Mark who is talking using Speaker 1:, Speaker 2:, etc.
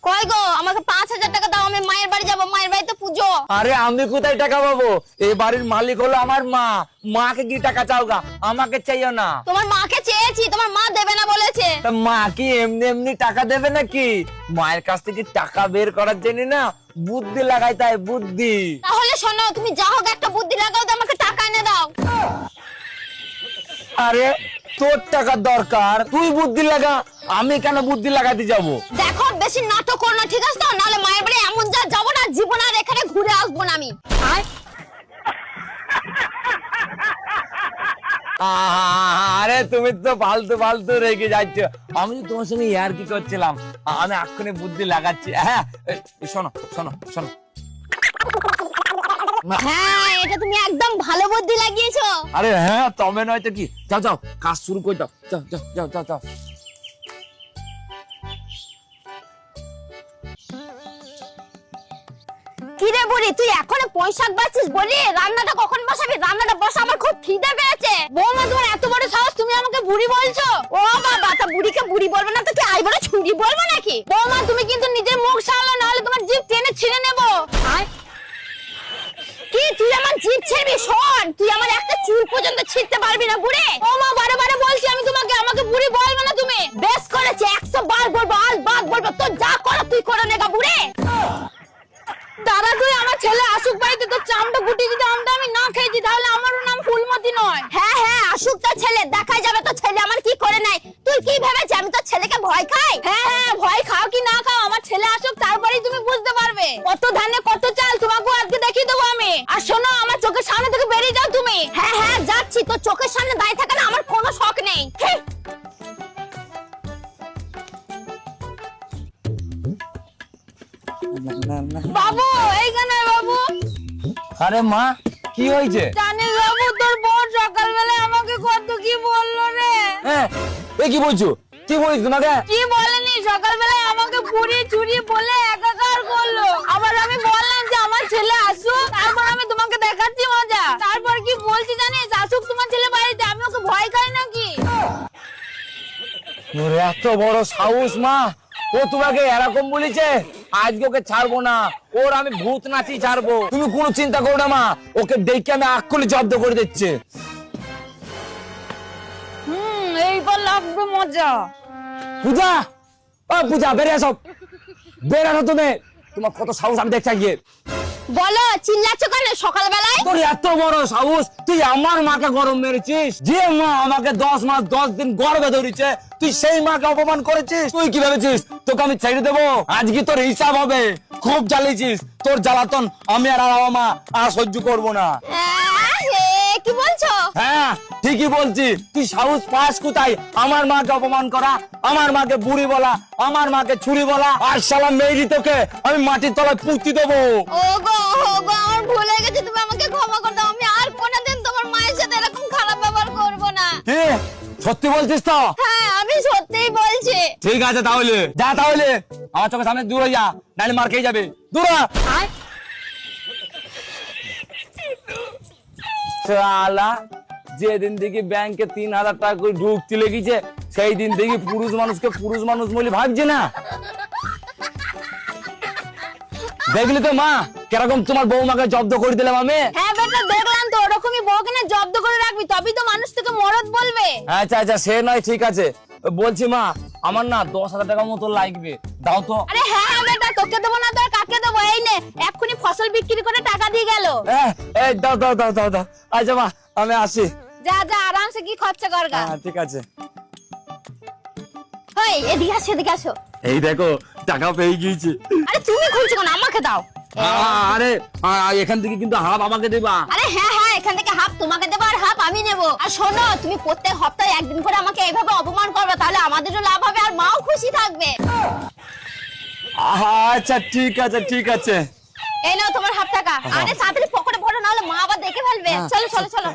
Speaker 1: কই গো, আমাকে 5,000 টাকা দাও, আমি মায়ের বাড়ি যাবো, মায়ের বাড়িতে পুজো।
Speaker 2: আরে আমি কোথায় টাকা পাবো? এই বাড়ির মালিক হলো আমার মা। মাকে কি টাকা চাওগা? আমাকে চাইও না।
Speaker 1: তোমার মাকে চেয়েছি, তোমার মা দেবে না বলেছে।
Speaker 2: তা মা কি এমনি এমনি টাকা দেবে নাকি? মায়ের কাছ থেকে টাকা বের করার জন্য না বুদ্ধি লাগাই, তাই বুদ্ধি।
Speaker 1: তাহলে শোনো, তুমি যা হোক একটা বুদ্ধি লাগাও, তো আমাকে টাকা এনে দাও।
Speaker 2: আরে তোর টাকার দরকার, তুই বুদ্ধি লাগা, আমি কেন বুদ্ধি লাগাতে যাব?
Speaker 1: দেখো বেশি নাটক করো না, ঠিক আছে তো? নাহলে মায়ের বাড়ি এমন যা যাবো না, জীবন আর এখানে ঘুরে আসবো না আমি।
Speaker 2: আরে তুমি তো ফালতু ফালতু রেগে যাচ্ছ। আমি তো তোমার সঙ্গে ইয়ার কি করছিলাম, আমি এক্ষুনি বুদ্ধি লাগাচ্ছি। হ্যাঁ শোনো শোনো শোনো।
Speaker 1: হ্যাঁ, এটা তুমি একদম ভালো বুদ্ধি লাগিয়েছো।
Speaker 2: আরে হ্যাঁ, তবে নয় তো কি। যাও যাও, কাজ শুরু করে দাও। যাও যাও যাও যাও যাও।
Speaker 1: কিরে বুড়ি, তুই এখনো পয়সা বাঁচিস? বলি রান্নাটা কখন বসাবি? রান্নাটা বসা, আমার খুব খিদে পেয়েছে। বৌমা, তোমার এত বড় সাহস, তুমি আমাকে বুড়ি বলছো? ও বাবা, তা বুড়িকে বুড়ি বলবে না তো কি আইবড় ছুরি বলবো নাকি? বৌমা, তুমি কিন্তু নিজের মুখ সামলাও, নাহলে তোমার জিভ টেনে ছিঁড়ে নেবো। কি তুই আমার জিভ ছিঁড়বি? শোন, তুই আমার একটা চুল পর্যন্ত ছিঁড়তে পারবি না বুড়ি। বৌমা, বারে বারে বলছি আমি তোমাকে, আমাকে বুড়ি বলবে না তুমি। বেশ করেছে, 100 বার বলবো, আল বাদ বলবো, তো যা করো তুই করে নেগা বুড়ি। দাদা, তুই আমার ছেলে আসুক বাড়িতে, তোর চামটা গুটি যদি আমটা আমি না খেয়েছি, তাহলে আমারও নাম ফুলমতি নয়। হ্যাঁ হ্যাঁ, আসুক তোর ছেলে, দেখাই যাবে তোর ছেলে আমার কি করে নাই। তুই কি ভেবেছিস আমি তোর ছেলেকে ভয় খাই? হ্যাঁ হ্যাঁ, ভয় খাও কি না খাও, আমার ছেলে আসুক, তারপরেই তুমি বুঝতে পারবে। কত ধানে কত চাল, তোমাকেও আজকে দেখিয়ে দেবো আমি। আর শোনো, আমার চোখের সামনে থেকে বেরিয়ে যাও তুমি। হ্যাঁ হ্যাঁ যাচ্ছি, তোর চোখের সামনে দাঁড়িয়ে থাকা না আমার কোনো শখ নেই। বাবু, এইখানে বাবু।
Speaker 2: আরে মা, কি হয়েছে?
Speaker 1: জানিস বাবু, তোর বোন সকালবেলায় আমাকে কত কি বললো রে।
Speaker 2: হ্যাঁ, এ কি বলছো? কি বলিস তোমাকে?
Speaker 1: কি বলেনি, সকালবেলায় আমাকে পুড়ি চুরি বলে একাকার করলো। আবার আমি বললাম যে আমার ছেলে আসুক, তারপর আমি তোমাকে দেখাচ্ছি মজা। তারপর কি বলছি জানিস, আসুক তোমার ছেলে বাড়িতে, আমি ওকে ভয় খাই নাকি?
Speaker 2: ওর এত বড় সাহস মা, ও তোমাকে এরকম বলেছে? আজকে ওকে ছাড়বো না, ওর আমি ভূত নাচি ছাড়বো। তুমি কোনো চিন্তা করো না মা, ওকে দেখে আমি আক্ষুলি জব্দ করে দিচ্ছি।
Speaker 1: এইবার লাগবে মজা।
Speaker 2: পূজা, ও পূজা, বেরিয়ে আসো, বের আসো তুমি। তোমার কত সাহস আমি দেখছি গিয়ে।
Speaker 1: বলো, চিল্লাচ্ছ কেন সকালবেলায়?
Speaker 2: তোর এত বড় সাহস, তুই আমার মাকে গরম মেরেছিস? যে মা আমাকে 10 মাস 10 দিন গর্ভে ধরেছে, তুই সেই মাকে অপমান করেছিস। তুই কি ভেবেছিস তোকে আমি ছেড়ে দেবো? আজকে তোর হিসাব হবে। খুব জ্বালিয়েছিস, তোর জ্বালাতন আমি আর আমার মা আর সহ্য করবো না।
Speaker 1: কি বলছো?
Speaker 2: হ্যাঁ ঠিকই বলছি। তুই সাহস পাস কোথায় আমার মাকে অপমান করা, আমার মাকে বুড়ি বলা, আমার মাকে ছুরি বলা? আর শালা মেয়েরি তোকে আমি মাটির তলায় পুঁতি দেবো।
Speaker 1: ওগো ওগো, আমার ভুল হয়ে গেছে, তুমি আমাকে ক্ষমা করে দাও। আমি আর কোনোদিন তোমার মায়ের সাথে এরকম খারাপ ব্যবহার করব না।
Speaker 2: কি সত্যি বলছিস তো?
Speaker 1: হ্যাঁ, আমি সত্যিই বলছি।
Speaker 2: ঠিক আছে, তাহলে যা, তাহলে আমার চোখের সামনে দূর হয়ে যা, নাহলে মার খেয়ে যাবে। দূর হ। শালা যেদিন দেখি ব্যাংকে 3,000 টাকা করে ঢুকতে লেগেছে, সেই দিন দেখি পুরুষ মানুষকে পুরুষ মানুষ বলে ভাবছে না। দেখলি তো মা, কিরকম তোমার বৌমাকে জব্দ করে দিলাম আমি।
Speaker 1: হ্যাঁ বেটা, দেখলাম তো, ওরকমই বউকে না জব্দ করে রাখবি, তবেই তো মানুষ থেকে মরদ বলবে।
Speaker 2: আচ্ছা আচ্ছা, সে নয়, ঠিক আছে। বলছি মা, আমার না 10,000 টাকা মতো লাগবে, দাও তো।
Speaker 1: আরে হ্যাঁ হ্যাঁ বেটা, তোকে দেবো না তো আর কাকে দেবো? এই নে, এক্ষুনি ফসল বিক্রি করে টাকা দিয়ে গেল।
Speaker 2: এই দাও দাও দাও দাও দাও। আচ্ছা মা, আমি আসি।
Speaker 1: যা যা, আরামসে কি খরচা করগা।
Speaker 2: হ্যাঁ ঠিক আছে।
Speaker 1: ওই এদিকে আসো, এদিকে আসো।
Speaker 2: এই দেখো, টাকা পেয়ে গিয়েছি।
Speaker 1: আরে তুমি খুলছো কেন? আমাকে দাও।
Speaker 2: আরে এখান থেকে কিন্তু হাফ আমাকে দেবা।
Speaker 1: আরে হ্যাঁ হ্যাঁ, এখান থেকে হাফ তোমাকে দেবো আর হাফ আমি নেবো। আর শোনো, তুমি প্রত্যেক সপ্তাহে একদিন করে আমাকে এইভাবে অপমান করবে, তাহলে আমাদেরও লাভ হবে আর মাও খুশি থাকবে।
Speaker 2: আচ্ছা ঠিক আছে ঠিক আছে।
Speaker 1: এই নাও তোমার হাফ টাকা। আরে তাড়াতাড়ি পকেটে ভরো, নাহলে মা আবার দেখে ফেলবে। চলো চলো চলো।